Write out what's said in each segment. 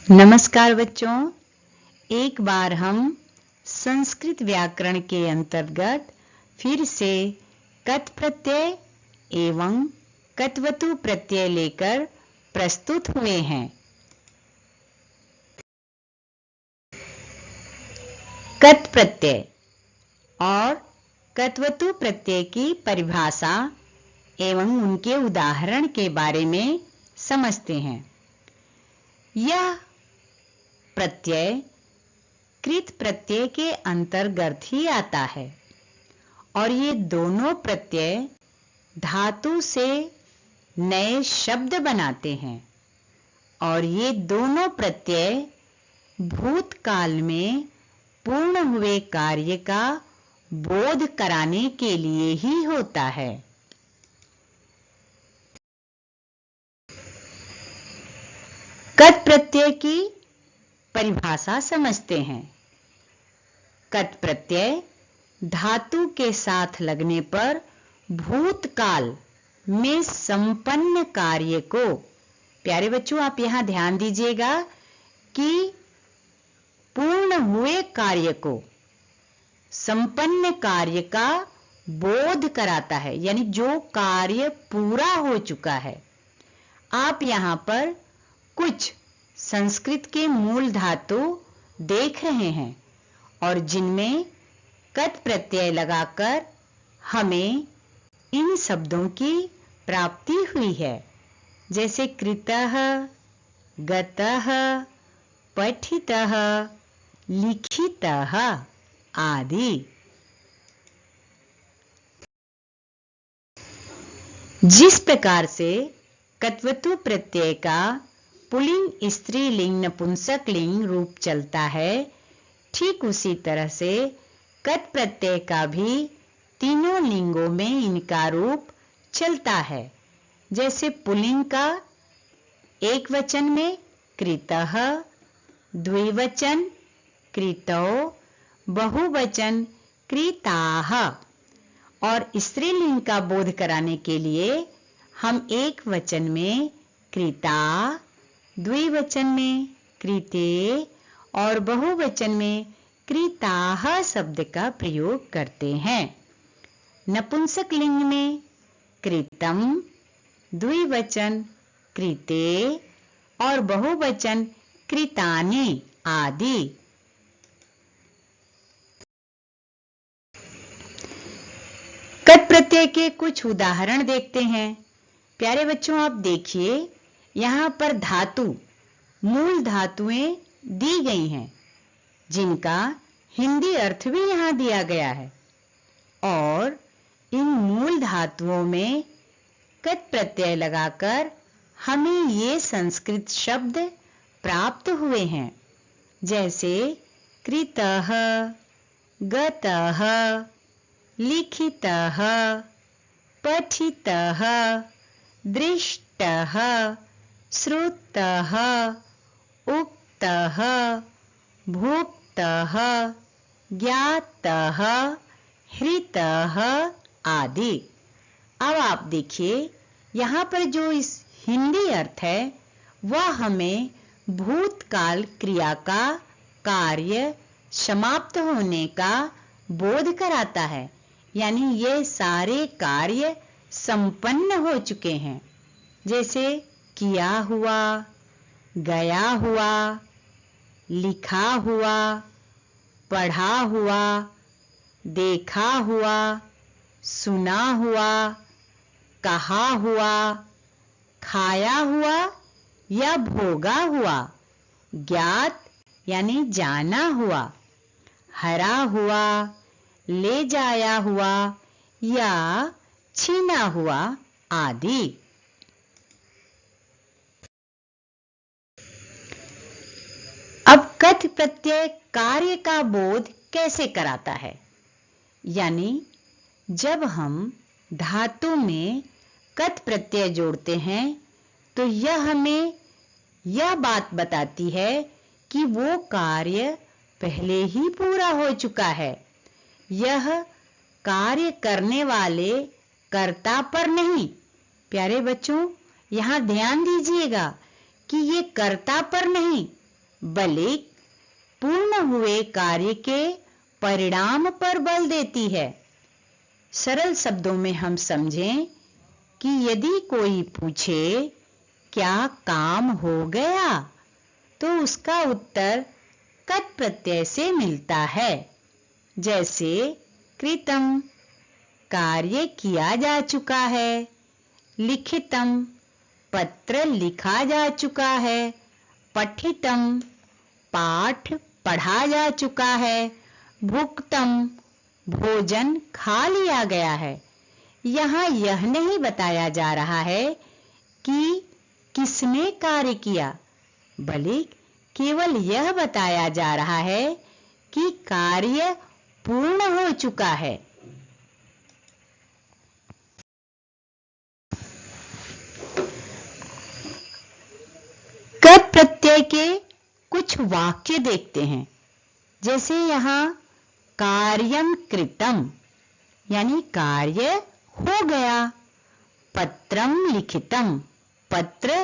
नमस्कार बच्चों, एक बार हम संस्कृत व्याकरण के अंतर्गत फिर से कत् प्रत्यय एवं कत्वतु प्रत्यय लेकर प्रस्तुत हुए हैं। कत् प्रत्यय और कत्वतु प्रत्यय की परिभाषा एवं उनके उदाहरण के बारे में समझते हैं। यह प्रत्यय कृत प्रत्यय के अंतर्गत ही आता है और ये दोनों प्रत्यय धातु से नए शब्द बनाते हैं और ये दोनों प्रत्यय भूतकाल में पूर्ण हुए कार्य का बोध कराने के लिए ही होता है। कत् प्रत्यय की परिभाषा समझते हैं। कत् प्रत्यय धातु के साथ लगने पर भूतकाल में संपन्न कार्य को, प्यारे बच्चों आप यहां ध्यान दीजिएगा कि पूर्ण हुए कार्य को, संपन्न कार्य का बोध कराता है, यानी जो कार्य पूरा हो चुका है। आप यहां पर कुछ संस्कृत के मूल धातु देख रहे हैं और जिनमें कत् प्रत्यय लगाकर हमें इन शब्दों की प्राप्ति हुई है, जैसे कृतः, गतः, पठितः, लिखितः आदि। जिस प्रकार से कत्वतु प्रत्यय का पुल्लिंग, स्त्रीलिंग, नपुंसक लिंग रूप चलता है, ठीक उसी तरह से कत् प्रत्यय का भी तीनों लिंगों में इनका रूप चलता है। जैसे पुल्लिंग का एक वचन में कृतः, द्विवचन कृतौ, बहुवचन कृताः, और स्त्रीलिंग का बोध कराने के लिए हम एक वचन में कृता, द्विवचन में कृते और बहुवचन में कृताः शब्द का प्रयोग करते हैं। नपुंसक लिंग में कृतम, द्विवचन कृते और बहुवचन कृतानि आदि। कत् प्रत्यय के कुछ उदाहरण देखते हैं। प्यारे बच्चों आप देखिए, यहाँ पर धातु, मूल धातुएं दी गई हैं जिनका हिंदी अर्थ भी यहाँ दिया गया है और इन मूल धातुओं में कत् प्रत्यय लगाकर हमें ये संस्कृत शब्द प्राप्त हुए हैं, जैसे कृतः, गतः, लिखितः, पठितः, दृष्टः, श्रुतः, उक्तः, भुक्तः, ज्ञातः, हृतः आदि। अब आप देखिए, यहाँ पर जो इस हिंदी अर्थ है वह हमें भूतकाल क्रिया का कार्य समाप्त होने का बोध कराता है, यानी ये सारे कार्य संपन्न हो चुके हैं। जैसे किया हुआ, गया हुआ, लिखा हुआ, पढ़ा हुआ, देखा हुआ, सुना हुआ, कहा हुआ, खाया हुआ या भोगा हुआ, ज्ञात यानी जाना हुआ, हरा हुआ, ले जाया हुआ या छीना हुआ आदि। अब कत् प्रत्यय कार्य का बोध कैसे कराता है, यानी जब हम धातु में कत् प्रत्यय जोड़ते हैं तो यह हमें यह बात बताती है कि वो कार्य पहले ही पूरा हो चुका है। यह कार्य करने वाले कर्ता पर नहीं, प्यारे बच्चों यहाँ ध्यान दीजिएगा कि ये कर्ता पर नहीं बलिक पूर्ण हुए कार्य के परिणाम पर बल देती है। सरल शब्दों में हम समझें कि यदि कोई पूछे क्या काम हो गया, तो उसका उत्तर कत प्रत्यय से मिलता है। जैसे कृतम कार्य किया जा चुका है, लिखितम पत्र लिखा जा चुका है, पठितम पाठ पढ़ा जा चुका है, भुक्तम भोजन खा लिया गया है। यहाँ यह नहीं बताया जा रहा है कि किसने कार्य किया, बल्कि केवल यह बताया जा रहा है कि कार्य पूर्ण हो चुका है। कत प्रत्यय के कुछ वाक्य देखते हैं। जैसे यहाँ कार्यम कृतम यानी कार्य हो गया, पत्रम लिखितम पत्र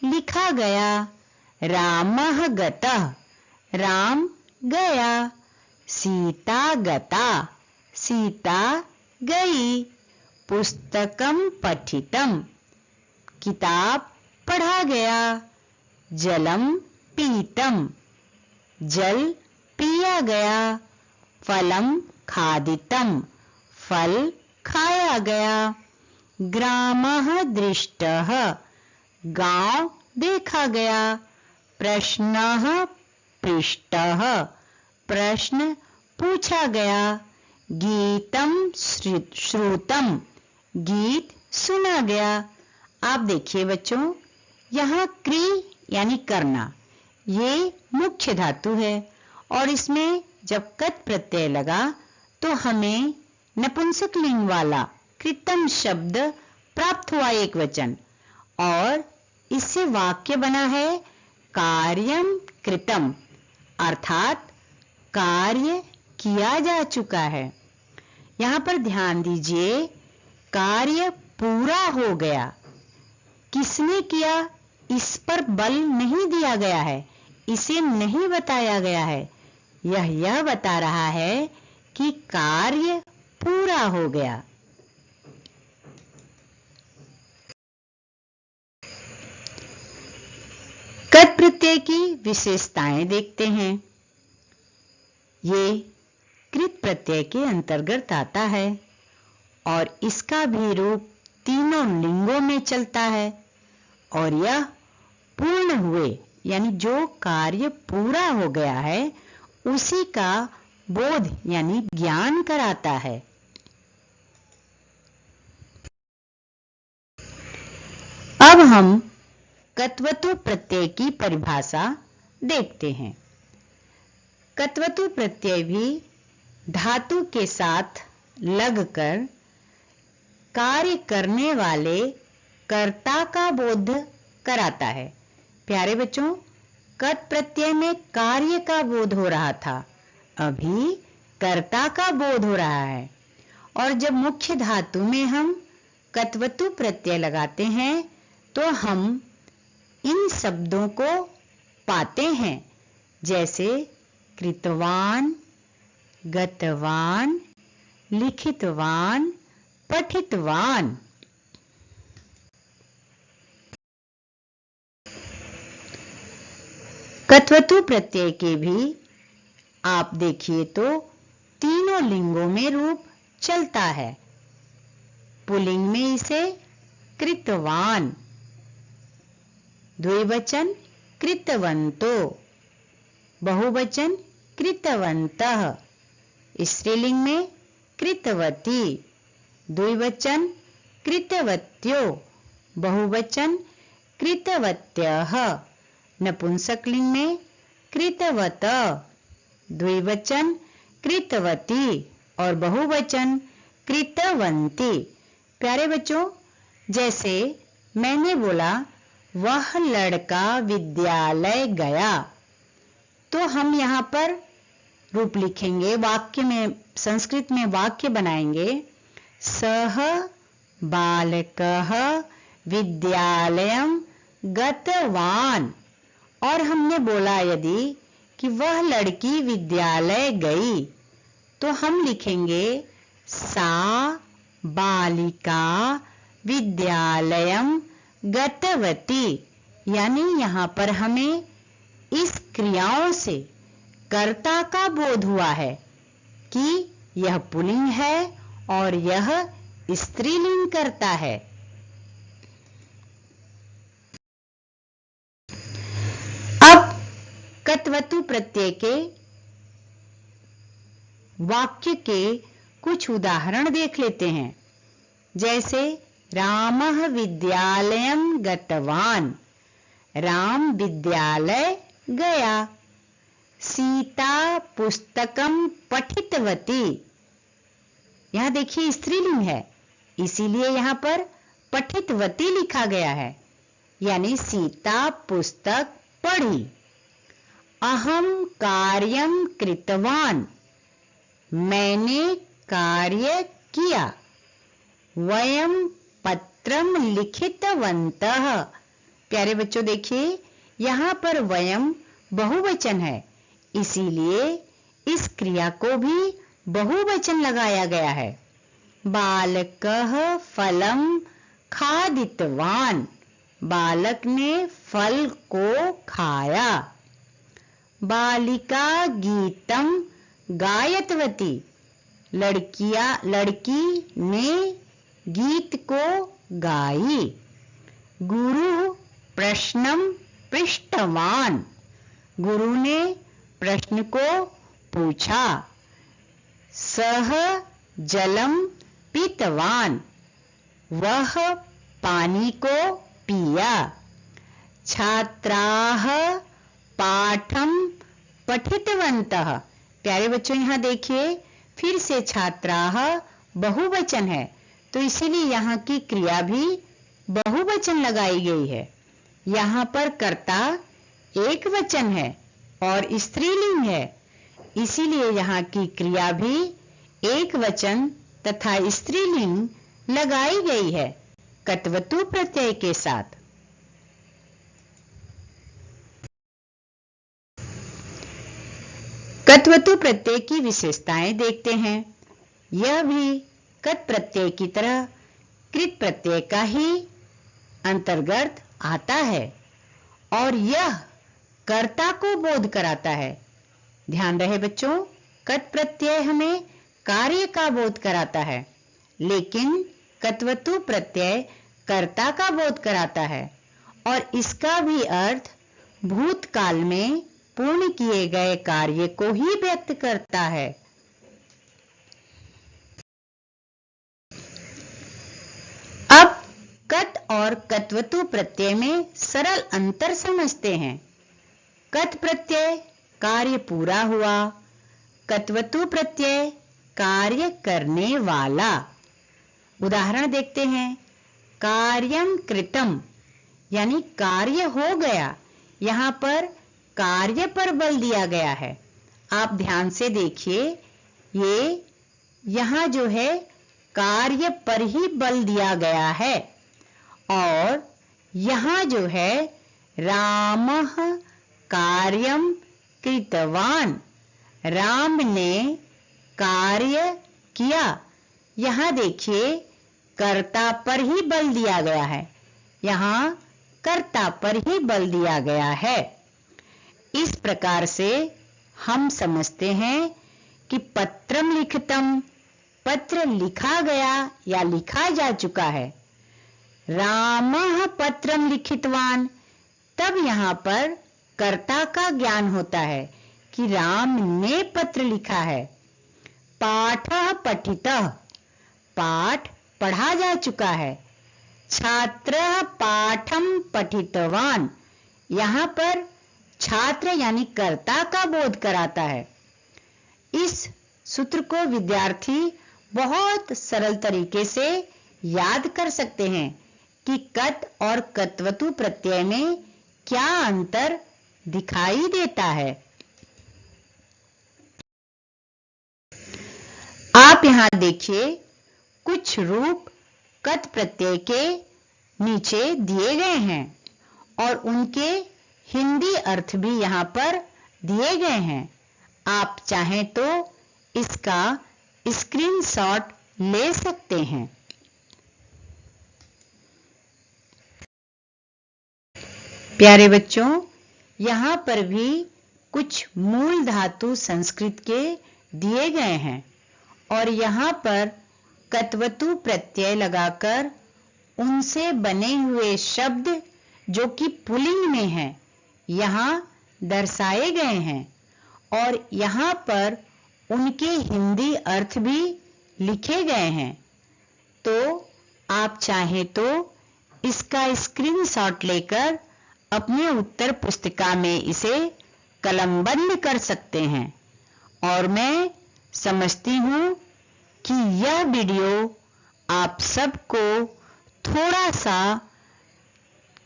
लिखा गया, रामः गतः राम गया, सीता गता सीता गई, पुस्तकम पठितम किताब पढ़ा गया, जलम पीतम जल पिया गया, फलम खादितम फल खाया गया, ग्रामः दृष्टः गांव देखा गया, प्रश्नः पृष्टः प्रश्न पूछा गया, गीतम श्रुतम गीत सुना गया। आप देखिए बच्चों, यहाँ क्रि यानी करना ये मुख्य धातु है और इसमें जब कत प्रत्यय लगा तो हमें नपुंसकलिंग वाला कृतम शब्द प्राप्त हुआ एक वचन, और इससे वाक्य बना है कार्यम कृतम, अर्थात कार्य किया जा चुका है। यहाँ पर ध्यान दीजिए, कार्य पूरा हो गया, किसने किया इस पर बल नहीं दिया गया है, इसे नहीं बताया गया है। यह बता रहा है कि कार्य पूरा हो गया। कत प्रत्यय की विशेषताएं देखते हैं। ये कृत प्रत्यय के अंतर्गत आता है और इसका भी रूप तीनों लिंगों में चलता है और यह पूर्ण हुए यानी जो कार्य पूरा हो गया है उसी का बोध यानी ज्ञान कराता है। अब हम कत्वतु प्रत्यय की परिभाषा देखते हैं। कत्वतु प्रत्यय भी धातु के साथ लगकर कार्य करने वाले कर्ता का बोध कराता है। प्यारे बच्चों, कत प्रत्यय में कार्य का बोध हो रहा था, अभी कर्ता का बोध हो रहा है। और जब मुख्य धातु में हम कत्वतु प्रत्यय लगाते हैं तो हम इन शब्दों को पाते हैं, जैसे कृतवान, गतवान, लिखितवान, पठितवान। कत्वतु प्रत्यय के भी आप देखिए तो तीनों लिंगों में रूप चलता है। पुल्लिंग में इसे कृतवान, द्विवचन कृतवन्तो, बहुवचन कृतवन्तः, स्त्रीलिंग में कृतवती, द्विवचन कृतवत्यो, बहुवचन कृतवत्यः, नपुंसकलिंग में कृतवत, द्विवचन कृतवती और बहुवचन कृतवन्ती। प्यारे बच्चों, जैसे मैंने बोला वह लड़का विद्यालय गया, तो हम यहाँ पर रूप लिखेंगे, वाक्य में संस्कृत में वाक्य बनाएंगे, सः बालकः विद्यालयं गतवान। और हमने बोला यदि कि वह लड़की विद्यालय गई, तो हम लिखेंगे सा बालिका विद्यालयम गतवती। यानी यहाँ पर हमें इस क्रियाओं से कर्ता का बोध हुआ है कि यह पुल्लिंग है और यह स्त्रीलिंग कर्ता है। अब कत्वतु प्रत्यय के वाक्य के कुछ उदाहरण देख लेते हैं। जैसे रामः विद्यालयं गतवान, राम विद्यालय गया। सीता पुस्तकम पठितवती, यहां देखिए स्त्रीलिंग है, इसीलिए यहां पर पठितवती लिखा गया है, यानी सीता पुस्तक पढ़ी। अहम कार्यम कृतवान, मैंने कार्य किया। वयम पत्रम लिखितवन्तः, प्यारे बच्चों देखिए यहाँ पर वयम बहुवचन है, इसीलिए इस क्रिया को भी बहुवचन लगाया गया है। बालकः फलम खादितवान, बालक ने फल को खाया। बालिका गीतम गायतवती, लड़की ने गीत को गाई। गुरु प्रश्नम पृष्टवान, गुरु ने प्रश्न को पूछा। सह जलम पीतवान, वह पानी को पिया। छात्राः पाठम पठितवन्तः, प्यारे बच्चों यहाँ देखिए फिर से छात्राः बहुवचन है, तो इसीलिए यहाँ की क्रिया भी बहुवचन लगाई गई है। यहाँ पर कर्ता एक वचन है और स्त्रीलिंग है, इसीलिए यहाँ की क्रिया भी एक वचन तथा स्त्रीलिंग लगाई गई है कत्वतु प्रत्यय के साथ। कत्वतु प्रत्यय की विशेषताएं देखते हैं। यह भी कत प्रत्यय की तरह कृत प्रत्यय का ही अंतर्गत आता है और यह कर्ता को बोध कराता है। ध्यान रहे बच्चों, कत प्रत्यय हमें कार्य का बोध कराता है, लेकिन कत्वतु प्रत्यय कर्ता का बोध कराता है और इसका भी अर्थ भूतकाल में पूर्ण किए गए कार्य को ही व्यक्त करता है। अब कत और कत्वतु प्रत्यय में सरल अंतर समझते हैं। कत प्रत्यय कार्य पूरा हुआ, कत्वतु प्रत्यय कार्य करने वाला। उदाहरण देखते हैं। कार्यं कृतम, यानी कार्य हो गया, यहाँ पर कार्य पर बल दिया गया है। आप ध्यान से देखिए, ये यहाँ जो है कार्य पर ही बल दिया गया है और यहाँ जो है रामः कार्यं कृतवान, राम ने कार्य किया। यहाँ देखिए कर्ता पर ही बल दिया गया है, यहाँ कर्ता पर ही बल दिया गया है। इस प्रकार से हम समझते हैं कि पत्रम लिखितम, पत्र लिखा गया या लिखा जा चुका है। रामः पत्रम लिखितवान, तब यहाँ पर कर्ता का ज्ञान होता है कि राम ने पत्र लिखा है। पाठः पठितः, पाठ पढ़ा जा चुका है। छात्रः पाठम पठितवान, यहाँ पर छात्र यानी कर्ता का बोध कराता है। इस सूत्र को विद्यार्थी बहुत सरल तरीके से याद कर सकते हैं कि कत और कत्वतु प्रत्यय में क्या अंतर दिखाई देता है। आप यहां देखिए कुछ रूप कत प्रत्यय के नीचे दिए गए हैं और उनके हिंदी अर्थ भी यहाँ पर दिए गए हैं। आप चाहें तो इसका स्क्रीनशॉट ले सकते हैं। प्यारे बच्चों, यहाँ पर भी कुछ मूल धातु संस्कृत के दिए गए हैं और यहाँ पर कत्वतु प्रत्यय लगाकर उनसे बने हुए शब्द जो कि पुल्लिंग में हैं यहाँ दर्शाए गए हैं और यहाँ पर उनके हिंदी अर्थ भी लिखे गए हैं। तो आप चाहें तो इसका स्क्रीनशॉट लेकर अपने उत्तर पुस्तिका में इसे कलमबंद कर सकते हैं। और मैं समझती हूँ कि यह वीडियो आप सबको थोड़ा सा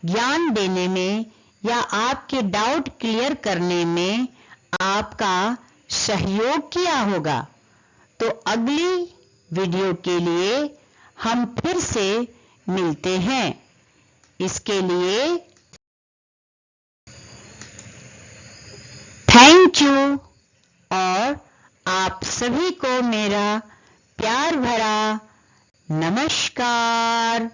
ज्ञान देने में या आपके डाउट क्लियर करने में आपका सहयोग किया होगा। तो अगली वीडियो के लिए हम फिर से मिलते हैं। इसके लिए थैंक यू और आप सभी को मेरा प्यार भरा नमस्कार।